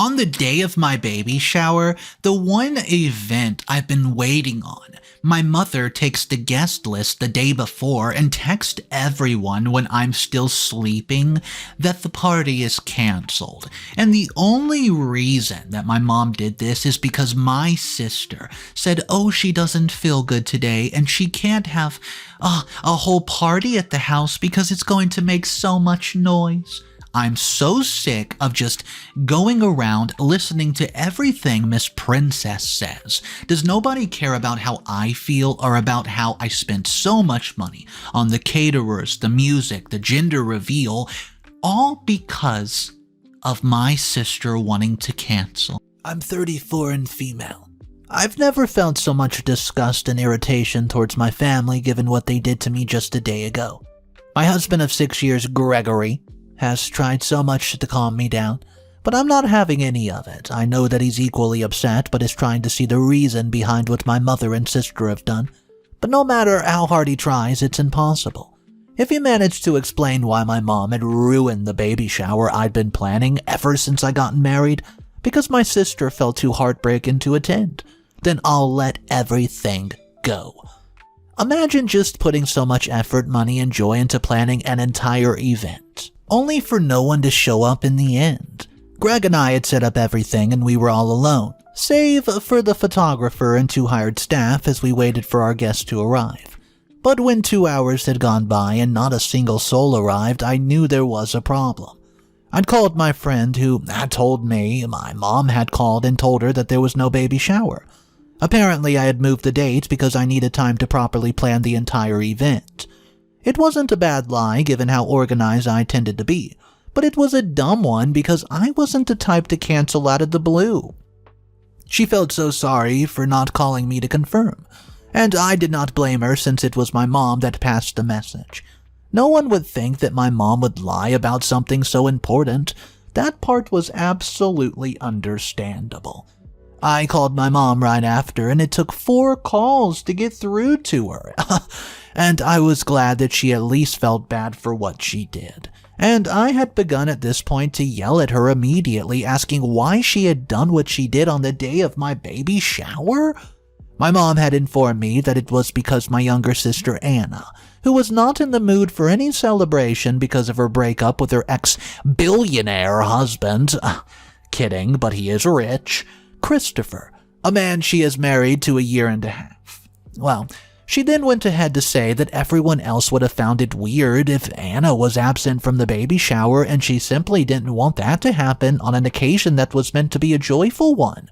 On the day of my baby shower, the one event I've been waiting on, my mother takes the guest list the day before and texts everyone when I'm still sleeping that the party is canceled. And the only reason that my mom did this is because my sister said, she doesn't feel good today and she can't have a whole party at the house because it's going to make so much noise. I'm so sick of just going around listening to everything Miss Princess says. Does nobody care about how I feel or about how I spent so much money on the caterers, the music, the gender reveal, all because of my sister wanting to cancel? I'm 34 and female. I've never felt so much disgust and irritation towards my family given what they did to me just a day ago. My husband of 6 years, Gregory, has tried so much to calm me down, but I'm not having any of it. I know that he's equally upset, but is trying to see the reason behind what my mother and sister have done. But no matter how hard he tries, it's impossible. If he managed to explain why my mom had ruined the baby shower I'd been planning ever since I got married, because my sister felt too heartbroken to attend, then I'll let everything go. Imagine just putting so much effort, money, and joy into planning an entire event, only for no one to show up in the end. Greg and I had set up everything and we were all alone, save for the photographer and 2 hired staff as we waited for our guests to arrive. But when 2 hours had gone by and not a single soul arrived, I knew there was a problem. I'd called my friend who had told me my mom had called and told her that there was no baby shower. Apparently I had moved the date because I needed time to properly plan the entire event. It wasn't a bad lie given how organized I tended to be, but it was a dumb one because I wasn't the type to cancel out of the blue. She felt so sorry for not calling me to confirm, and I did not blame her since it was my mom that passed the message. No one would think that my mom would lie about something so important. That part was absolutely understandable. I called my mom right after, and it took 4 calls to get through to her. And I was glad that she at least felt bad for what she did. And I had begun at this point to yell at her immediately, asking why she had done what she did on the day of my baby shower. My mom had informed me that it was because my younger sister Anna, who was not in the mood for any celebration because of her breakup with her ex-billionaire husband, kidding, but he is rich, Christopher, a man she is married to 1.5 years. Well, she then went ahead to say that everyone else would have found it weird if Anna was absent from the baby shower and she simply didn't want that to happen on an occasion that was meant to be a joyful one.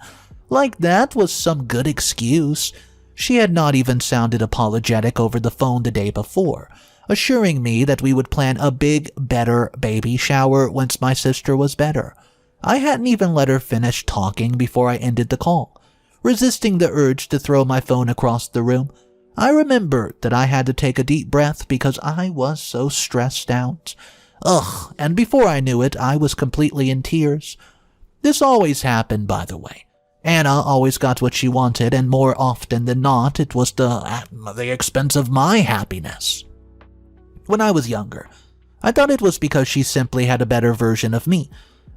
Like that was some good excuse. She had not even sounded apologetic over the phone the day before, assuring me that we would plan a big, better baby shower once my sister was better. I hadn't even let her finish talking before I ended the call, resisting the urge to throw my phone across the room. I remembered that I had to take a deep breath because I was so stressed out. And before I knew it, I was completely in tears. This always happened, by the way. Anna always got what she wanted, and more often than not, it was at the expense of my happiness. When I was younger, I thought it was because she simply had a better version of me.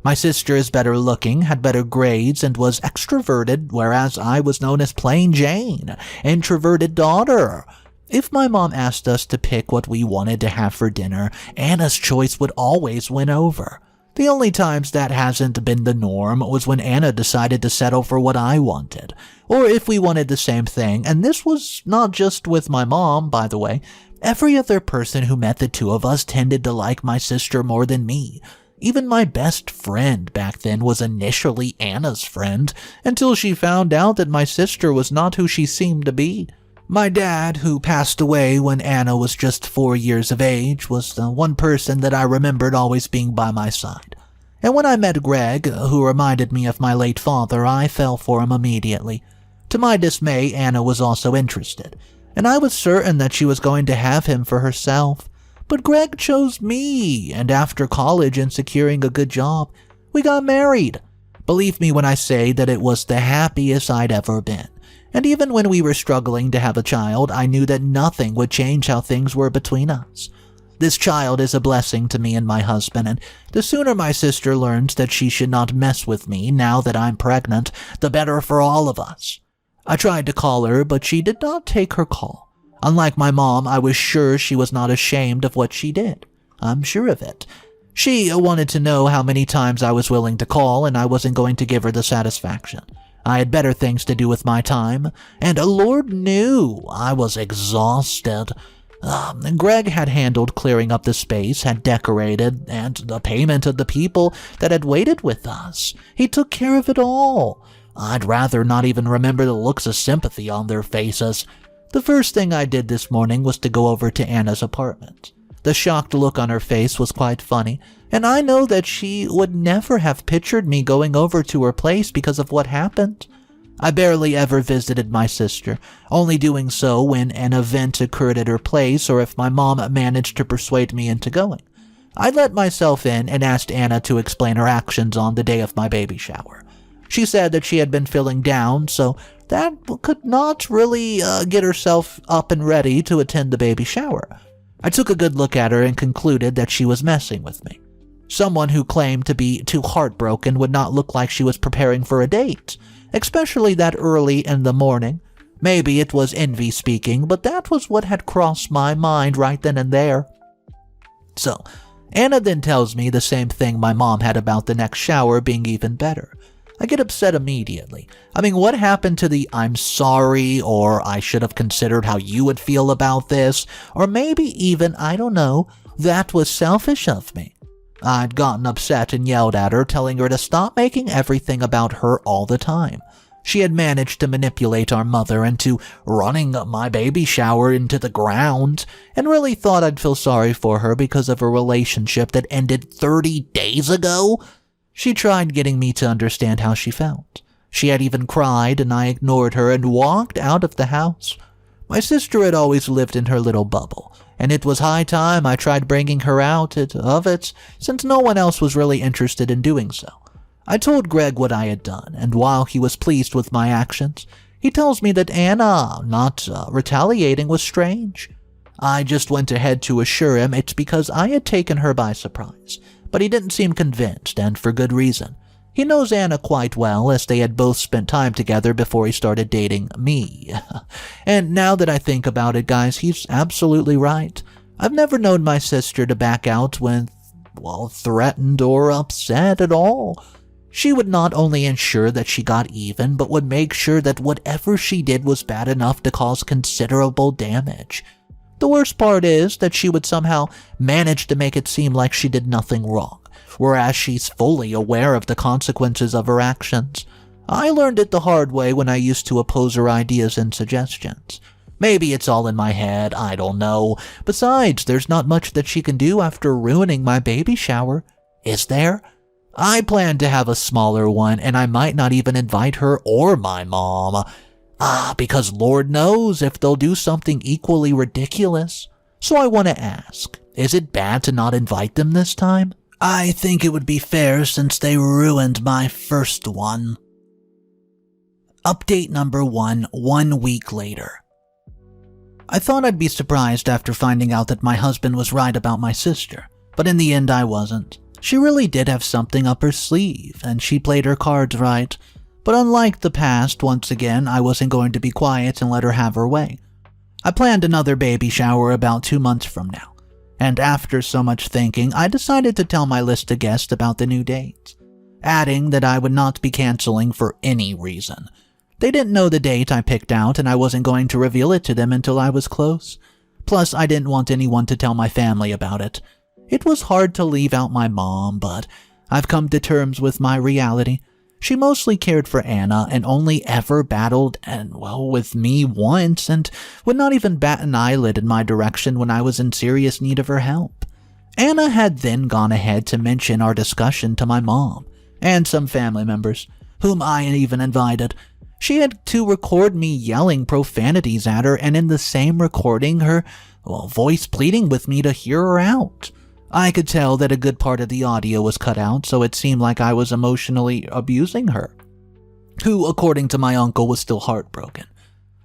My sister is better looking, had better grades, and was extroverted, whereas I was known as plain Jane, introverted daughter. If my mom asked us to pick what we wanted to have for dinner, Anna's choice would always win over. The only times that hasn't been the norm was when Anna decided to settle for what I wanted, or if we wanted the same thing, and this was not just with my mom, by the way. Every other person who met the two of us tended to like my sister more than me. Even my best friend back then was initially Anna's friend, until she found out that my sister was not who she seemed to be. My dad, who passed away when Anna was just 4 years of age, was the one person that I remembered always being by my side. And when I met Greg, who reminded me of my late father, I fell for him immediately. To my dismay, Anna was also interested, and I was certain that she was going to have him for herself. But Greg chose me, and after college and securing a good job, we got married. Believe me when I say that it was the happiest I'd ever been. And even when we were struggling to have a child, I knew that nothing would change how things were between us. This child is a blessing to me and my husband, and the sooner my sister learns that she should not mess with me now that I'm pregnant, the better for all of us. I tried to call her, but she did not take her call. Unlike my mom, I was sure she was not ashamed of what she did. I'm sure of it. She wanted to know how many times I was willing to call, and I wasn't going to give her the satisfaction. I had better things to do with my time, and Lord knew I was exhausted. Greg had handled clearing up the space, had decorated, and the payment of the people that had waited with us. He took care of it all. I'd rather not even remember the looks of sympathy on their faces. The first thing I did this morning was to go over to Anna's apartment. The shocked look on her face was quite funny, and I know that she would never have pictured me going over to her place because of what happened. I barely ever visited my sister, only doing so when an event occurred at her place or if my mom managed to persuade me into going. I let myself in and asked Anna to explain her actions on the day of my baby shower. She said that she had been feeling down, so that could not really get herself up and ready to attend the baby shower. I took a good look at her and concluded that she was messing with me. Someone who claimed to be too heartbroken would not look like she was preparing for a date, especially that early in the morning. Maybe it was envy speaking, but that was what had crossed my mind right then and there. So, Anna then tells me the same thing my mom had about the next shower being even better. I get upset immediately. I mean, what happened to the "I'm sorry" or "I should have considered how you would feel about this," or maybe even, I don't know, "that was selfish of me"? I'd gotten upset and yelled at her, telling her to stop making everything about her all the time. She had managed to manipulate our mother into running my baby shower into the ground, and really thought I'd feel sorry for her because of a relationship that ended 30 days ago. She tried getting me to understand how she felt. She had even cried, and I ignored her and walked out of the house. My sister had always lived in her little bubble, and it was high time I tried bringing her out of it, since no one else was really interested in doing so. I told Greg what I had done, and while he was pleased with my actions, he tells me that Anna not retaliating was strange. I just went ahead to assure him it's because I had taken her by surprise, but he didn't seem convinced, and for good reason. He knows Anna quite well, as they had both spent time together before he started dating me. And now that I think about it, guys, he's absolutely right. I've never known my sister to back out when, threatened or upset at all. She would not only ensure that she got even, but would make sure that whatever she did was bad enough to cause considerable damage. The worst part is that she would somehow manage to make it seem like she did nothing wrong, whereas she's fully aware of the consequences of her actions. I learned it the hard way when I used to oppose her ideas and suggestions. Maybe it's all in my head, I don't know. Besides, there's not much that she can do after ruining my baby shower, is there? I plan to have a smaller one, and I might not even invite her or my mom. Because Lord knows if they'll do something equally ridiculous. So I want to ask, is it bad to not invite them this time? I think it would be fair since they ruined my first one. Update number 1, 1 week later. I thought I'd be surprised after finding out that my husband was right about my sister, but in the end I wasn't. She really did have something up her sleeve, and she played her cards right. But unlike the past, once again, I wasn't going to be quiet and let her have her way. I planned another baby shower about 2 months from now, and after so much thinking, I decided to tell my list of guests about the new dates, adding that I would not be canceling for any reason. They didn't know the date I picked out, and I wasn't going to reveal it to them until I was close. Plus, I didn't want anyone to tell my family about it. It was hard to leave out my mom, but I've come to terms with my reality. She mostly cared for Anna and only ever battled with me once, and would not even bat an eyelid in my direction when I was in serious need of her help. Anna had then gone ahead to mention our discussion to my mom and some family members, whom I had even invited. She had to record me yelling profanities at her, and in the same recording her voice pleading with me to hear her out. I could tell that a good part of the audio was cut out, so it seemed like I was emotionally abusing her, who, according to my uncle, was still heartbroken.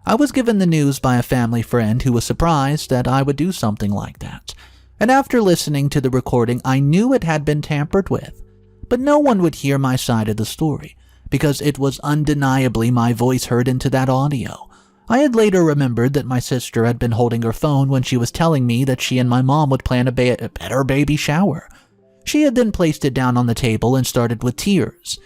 I was given the news by a family friend who was surprised that I would do something like that. And after listening to the recording, I knew it had been tampered with. But no one would hear my side of the story, because it was undeniably my voice heard into that audio. I had later remembered that my sister had been holding her phone when she was telling me that she and my mom would plan a better baby shower. She had then placed it down on the table and started with tears.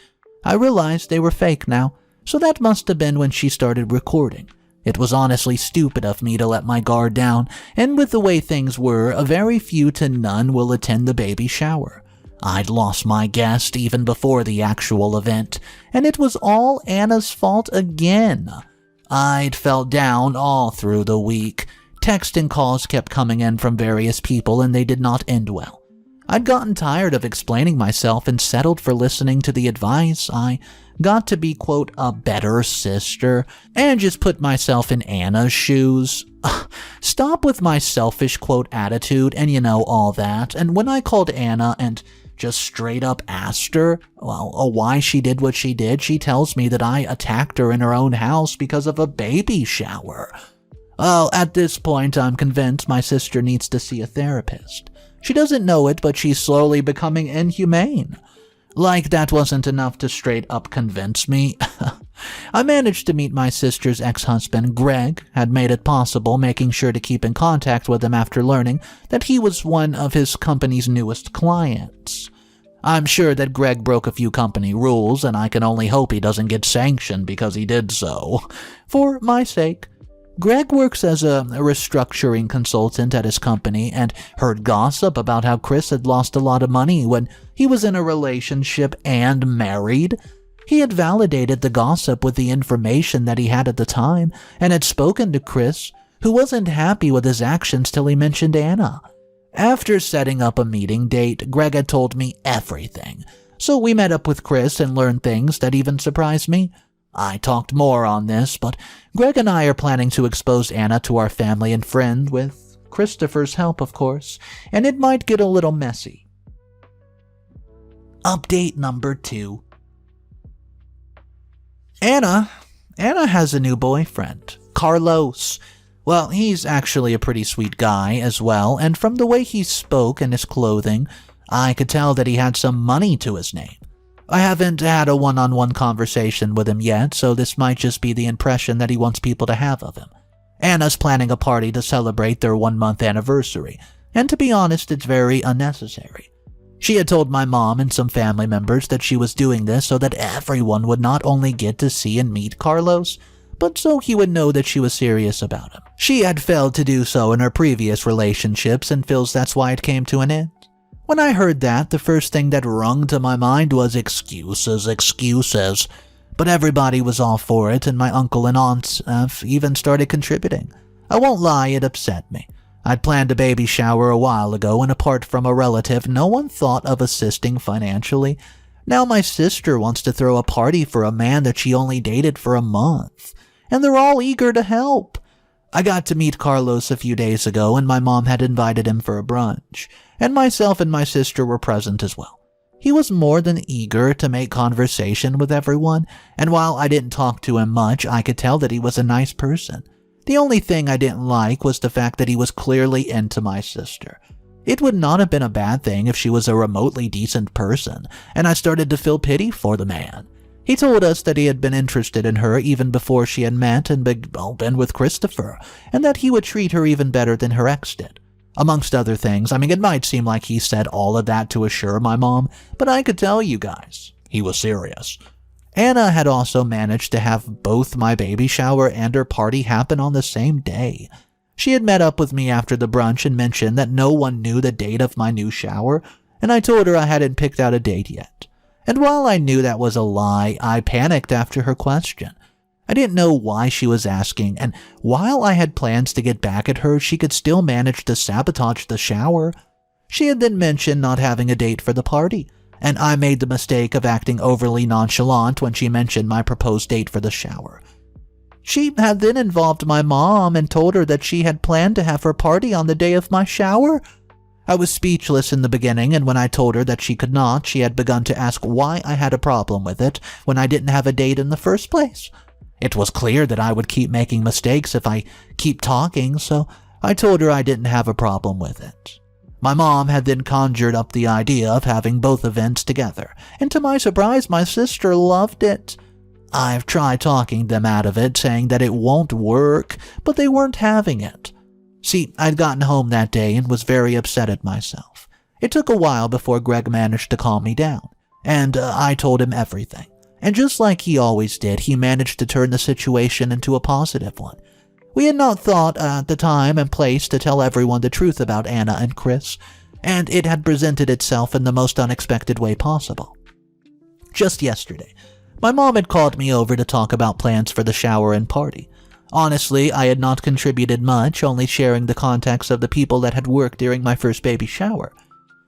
I realized they were fake now, so that must have been when she started recording. It was honestly stupid of me to let my guard down, and with the way things were, a very few to none will attend the baby shower. I'd lost my guest even before the actual event, and it was all Anna's fault again. I'd felt down all through the week. Text and calls kept coming in from various people, and they did not end well. I'd gotten tired of explaining myself and settled for listening to the advice. I got to be, quote, a better sister, and just put myself in Anna's shoes. Stop with my selfish, quote, attitude and all that. And when I called Anna and just straight up asked her, why she did what she did, she tells me that I attacked her in her own house because of a baby shower. Well, at this point, I'm convinced my sister needs to see a therapist. She doesn't know it, but she's slowly becoming inhumane. Like that wasn't enough to straight up convince me. I managed to meet my sister's ex-husband, Greg, had made it possible, making sure to keep in contact with him after learning that he was one of his company's newest clients. I'm sure that Greg broke a few company rules, and I can only hope he doesn't get sanctioned because he did so. For my sake. Greg works as a restructuring consultant at his company and heard gossip about how Chris had lost a lot of money when he was in a relationship and married. He had validated the gossip with the information that he had at the time and had spoken to Chris, who wasn't happy with his actions till he mentioned Anna. After setting up a meeting date, Greg had told me everything, so we met up with Chris and learned things that even surprised me. I talked more on this, but Greg and I are planning to expose Anna to our family and friends with Christopher's help, of course, and it might get a little messy. Update number 2. Anna has a new boyfriend, Carlos. Well, he's actually a pretty sweet guy as well, and from the way he spoke and his clothing, I could tell that he had some money to his name. I haven't had a one-on-one conversation with him yet, so this might just be the impression that he wants people to have of him. Anna's planning a party to celebrate their 1-month anniversary, and to be honest, it's very unnecessary. She had told my mom and some family members that she was doing this so that everyone would not only get to see and meet Carlos, but so he would know that she was serious about him. She had failed to do so in her previous relationships and feels that's why it came to an end. When I heard that, the first thing that rung to my mind was excuses. But everybody was all for it, and my uncle and aunts even started contributing. I won't lie, it upset me. I'd planned a baby shower a while ago, and apart from a relative, no one thought of assisting financially. Now my sister wants to throw a party for a man that she only dated for a month, and they're all eager to help. I got to meet Carlos a few days ago, and my mom had invited him for a brunch, and myself and my sister were present as well. He was more than eager to make conversation with everyone, and while I didn't talk to him much, I could tell that he was a nice person. The only thing I didn't like was the fact that he was clearly into my sister. It would not have been a bad thing if she was a remotely decent person, and I started to feel pity for the man. He told us that he had been interested in her even before she had met and been with Christopher, and that he would treat her even better than her ex did. Amongst other things, it might seem like he said all of that to assure my mom, but I could tell you guys, he was serious. Anna had also managed to have both my baby shower and her party happen on the same day. She had met up with me after the brunch and mentioned that no one knew the date of my new shower, and I told her I hadn't picked out a date yet. And while I knew that was a lie, I panicked after her question. I didn't know why she was asking, and while I had plans to get back at her, she could still manage to sabotage the shower. She had then mentioned not having a date for the party, and I made the mistake of acting overly nonchalant when she mentioned my proposed date for the shower. She had then involved my mom and told her that she had planned to have her party on the day of my shower. I was speechless in the beginning, and when I told her that she could not, she had begun to ask why I had a problem with it when I didn't have a date in the first place. It was clear that I would keep making mistakes if I keep talking, so I told her I didn't have a problem with it. My mom had then conjured up the idea of having both events together, and to my surprise, my sister loved it. I've tried talking them out of it, saying that it won't work, but they weren't having it. See, I'd gotten home that day and was very upset at myself. It took a while before Greg managed to calm me down, and I told him everything. And just like he always did, he managed to turn the situation into a positive one. We had not thought at the time and place to tell everyone the truth about Anna and Chris, and it had presented itself in the most unexpected way possible. Just yesterday, my mom had called me over to talk about plans for the shower and party. Honestly, I had not contributed much, only sharing the context of the people that had worked during my first baby shower.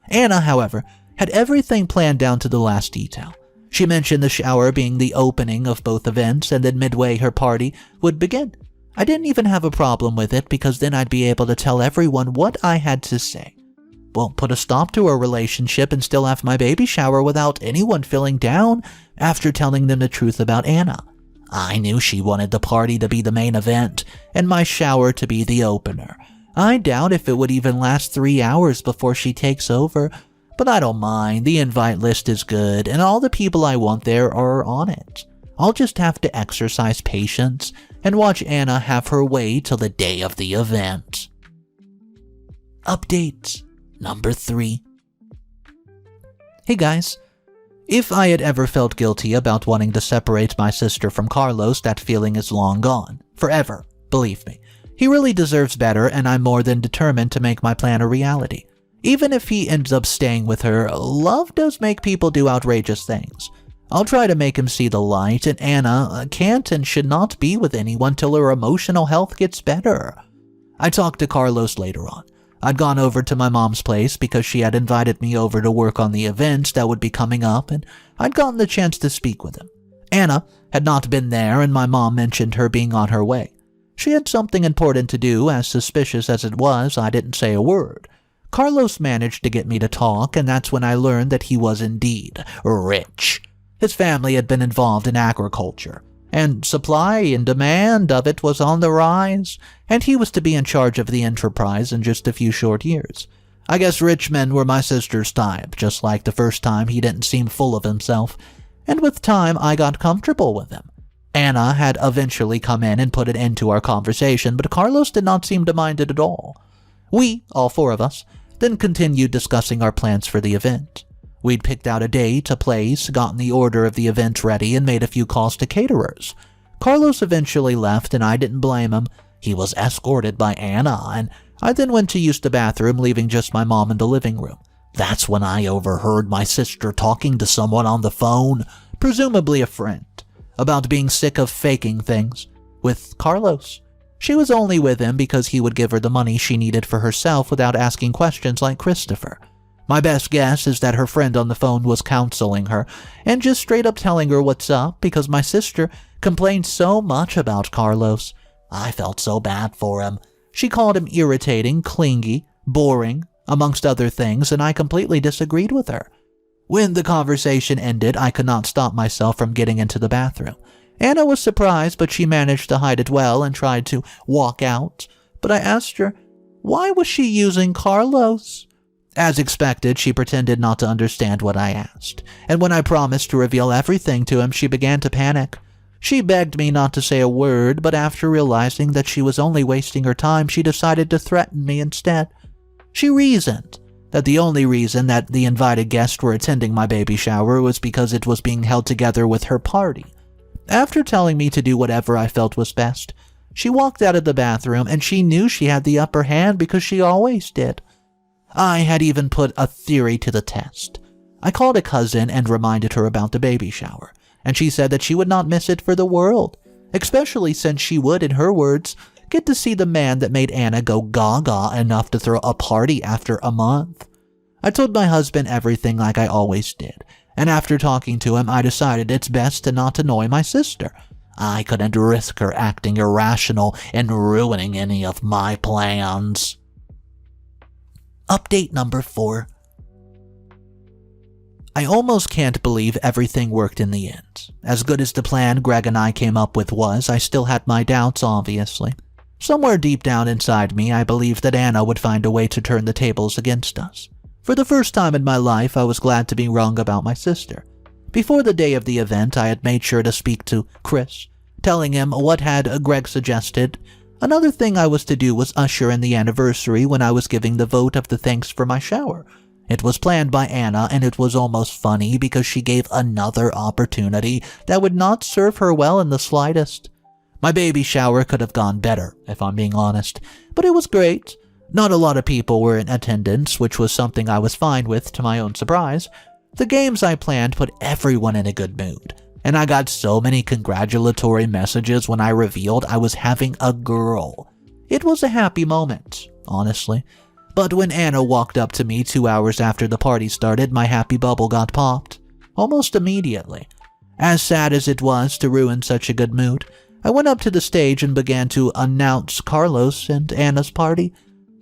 Anna, however, had everything planned down to the last detail. She mentioned the shower being the opening of both events, and then midway her party would begin. I didn't even have a problem with it because then I'd be able to tell everyone what I had to say. Won't put a stop to our relationship and still have my baby shower without anyone feeling down after telling them the truth about Anna. I knew she wanted the party to be the main event and my shower to be the opener. I doubt if it would even last 3 hours before she takes over, but I don't mind. The invite list is good and all the people I want there are on it. I'll just have to exercise patience and watch Anna have her way till the day of the event. Update number 3. Hey guys, if I had ever felt guilty about wanting to separate my sister from Carlos, that feeling is long gone. Forever, believe me. He really deserves better, and I'm more than determined to make my plan a reality. Even if he ends up staying with her, love does make people do outrageous things. I'll try to make him see the light, and Anna can't and should not be with anyone till her emotional health gets better. I talked to Carlos later on. I'd gone over to my mom's place because she had invited me over to work on the events that would be coming up, and I'd gotten the chance to speak with him. Anna had not been there, and my mom mentioned her being on her way. She had something important to do. As suspicious as it was, I didn't say a word. Carlos managed to get me to talk, and that's when I learned that he was indeed rich. His family had been involved in agriculture, and supply and demand of it was on the rise, and he was to be in charge of the enterprise in just a few short years. I guess rich men were my sister's type. Just like the first time, he didn't seem full of himself, and with time I got comfortable with him. Anna had eventually come in and put an end to our conversation, but Carlos did not seem to mind it at all. We, all 4 of us, then continued discussing our plans for the event. We'd picked out a date, a place, gotten the order of the event ready, and made a few calls to caterers. Carlos eventually left, and I didn't blame him. He was escorted by Anna, and I then went to use the bathroom, leaving just my mom in the living room. That's when I overheard my sister talking to someone on the phone, presumably a friend, about being sick of faking things with Carlos. She was only with him because he would give her the money she needed for herself without asking questions like Christopher. My best guess is that her friend on the phone was counseling her and just straight up telling her what's up because my sister complained so much about Carlos. I felt so bad for him. She called him irritating, clingy, boring, amongst other things, and I completely disagreed with her. When the conversation ended, I could not stop myself from getting into the bathroom. Anna was surprised, but she managed to hide it well and tried to walk out. But I asked her, why was she using Carlos? As expected, she pretended not to understand what I asked, and when I promised to reveal everything to him, she began to panic. She begged me not to say a word, but after realizing that she was only wasting her time, she decided to threaten me instead. She reasoned that the only reason that the invited guests were attending my baby shower was because it was being held together with her party. After telling me to do whatever I felt was best, she walked out of the bathroom, and she knew she had the upper hand because she always did. I had even put a theory to the test. I called a cousin and reminded her about the baby shower, and she said that she would not miss it for the world, especially since she would, in her words, get to see the man that made Anna go gaga enough to throw a party after a month. I told my husband everything like I always did, and after talking to him, I decided it's best to not annoy my sister. I couldn't risk her acting irrational and ruining any of my plans. Update number 4. I almost can't believe everything worked in the end. As good as the plan Greg and I came up with was, I still had my doubts, obviously. Somewhere deep down inside me, I believed that Anna would find a way to turn the tables against us. For the first time in my life, I was glad to be wrong about my sister. Before the day of the event, I had made sure to speak to Chris, telling him what had Greg suggested. Another thing I was to do was usher in the anniversary when I was giving the vote of the thanks for my shower. It was planned by Anna, and it was almost funny because she gave another opportunity that would not serve her well in the slightest. My baby shower could have gone better, if I'm being honest, but it was great. Not a lot of people were in attendance, which was something I was fine with to my own surprise. The games I planned put everyone in a good mood, and I got so many congratulatory messages when I revealed I was having a girl. It was a happy moment, honestly. But when Anna walked up to me 2 hours after the party started, my happy bubble got popped. Almost immediately. As sad as it was to ruin such a good mood, I went up to the stage and began to announce Carlos and Anna's party.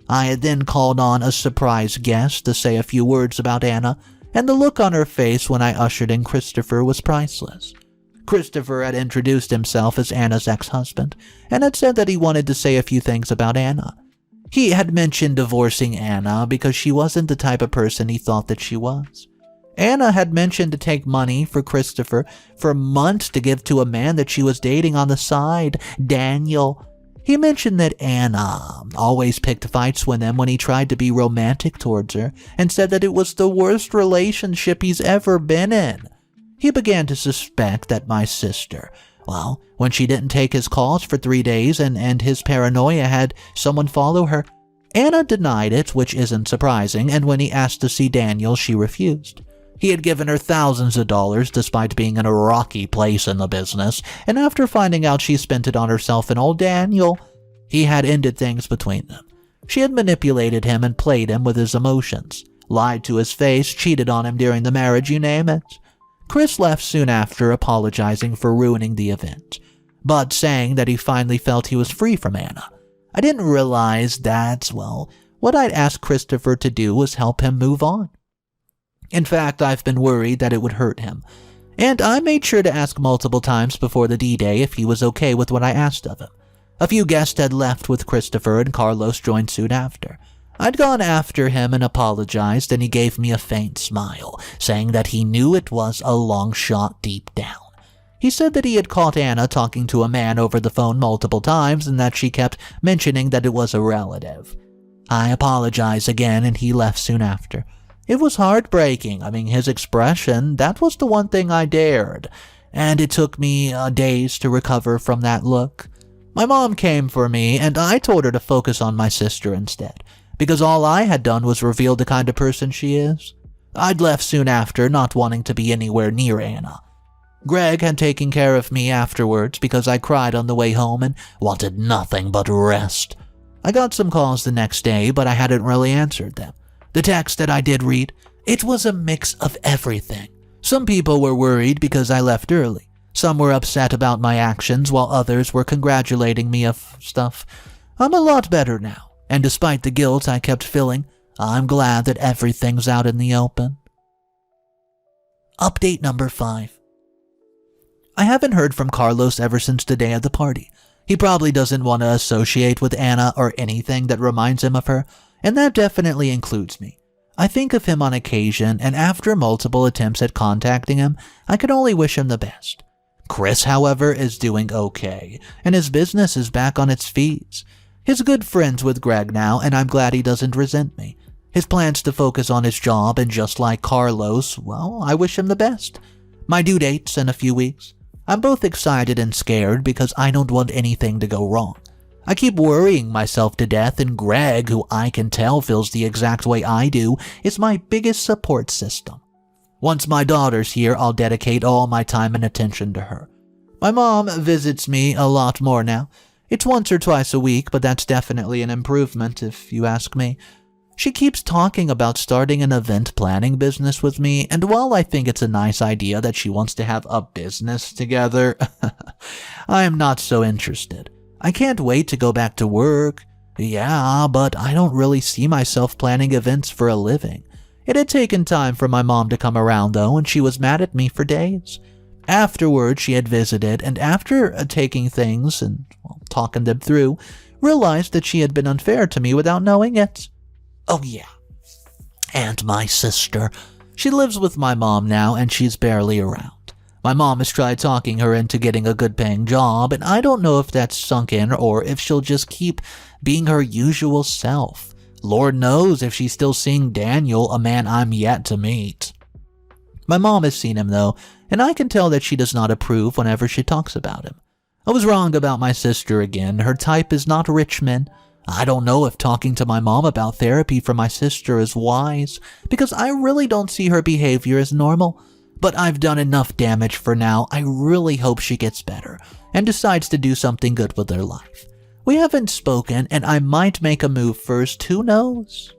I had then called on a surprise guest to say a few words about Anna, and the look on her face when I ushered in Christopher was priceless. Christopher had introduced himself as Anna's ex-husband, and had said that he wanted to say a few things about Anna. He had mentioned divorcing Anna because she wasn't the type of person he thought that she was. Anna had mentioned to take money for Christopher for months to give to a man that she was dating on the side, Daniel. He mentioned that Anna always picked fights with him when he tried to be romantic towards her, and said that it was the worst relationship he's ever been in. He began to suspect that my sister, well, when she didn't take his calls for 3 days and his paranoia had someone follow her. Anna denied it, which isn't surprising, and when he asked to see Daniel, she refused. He had given her thousands of dollars despite being in a rocky place in the business, and after finding out she spent it on herself and old Daniel, he had ended things between them. She had manipulated him and played him with his emotions, lied to his face, cheated on him during the marriage, you name it. Chris left soon after, apologizing for ruining the event, but saying that he finally felt he was free from Anna. I didn't realize that, well, what I'd asked Christopher to do was help him move on. In fact, I've been worried that it would hurt him, and I made sure to ask multiple times before the D-Day if he was okay with what I asked of him. A few guests had left with Christopher, and Carlos joined soon after. I'd gone after him and apologized, and he gave me a faint smile, saying that he knew it was a long shot deep down. He said that he had caught Anna talking to a man over the phone multiple times and that she kept mentioning that it was a relative. I apologized again, and he left soon after. It was heartbreaking. I mean, his expression, that was the one thing I dared, and it took me days to recover from that look. My mom came for me, and I told her to focus on my sister instead, because all I had done was reveal the kind of person she is. I'd left soon after, not wanting to be anywhere near Anna. Greg had taken care of me afterwards because I cried on the way home and wanted nothing but rest. I got some calls the next day, but I hadn't really answered them. The text that I did read, it was a mix of everything. Some people were worried because I left early. Some were upset about my actions, while others were congratulating me of stuff. I'm a lot better now, and despite the guilt I kept feeling, I'm glad that everything's out in the open. Update number 5. I haven't heard from Carlos ever since the day of the party. He probably doesn't want to associate with Anna or anything that reminds him of her, and that definitely includes me. I think of him on occasion, and after multiple attempts at contacting him, I can only wish him the best. Chris, however, is doing okay, and his business is back on its feet. He's good friends with Greg now, and I'm glad he doesn't resent me. His plans to focus on his job, and just like Carlos, well, I wish him the best. My due date's in a few weeks. I'm both excited and scared because I don't want anything to go wrong. I keep worrying myself to death, and Greg, who I can tell feels the exact way I do, is my biggest support system. Once my daughter's here, I'll dedicate all my time and attention to her. My mom visits me a lot more now. It's once or twice a week, but that's definitely an improvement if you ask me. She keeps talking about starting an event planning business with me, and while I think it's a nice idea that she wants to have a business together, I am not so interested. I can't wait to go back to work. Yeah, but I don't really see myself planning events for a living. It had taken time for my mom to come around though, and she was mad at me for days. Afterwards, she had visited, and after taking things and talking them through, realized that she had been unfair to me without knowing it. Oh yeah. And my sister. She lives with my mom now and she's barely around. My mom has tried talking her into getting a good-paying job, and I don't know if that's sunk in or if she'll just keep being her usual self. Lord knows if she's still seeing Daniel, a man I'm yet to meet. My mom has seen him though, and I can tell that she does not approve whenever she talks about him. I was wrong about my sister again. Her type is not rich men. I don't know if talking to my mom about therapy for my sister is wise, because I really don't see her behavior as normal. But I've done enough damage for now. I really hope she gets better and decides to do something good with her life. We haven't spoken, and I might make a move first, who knows?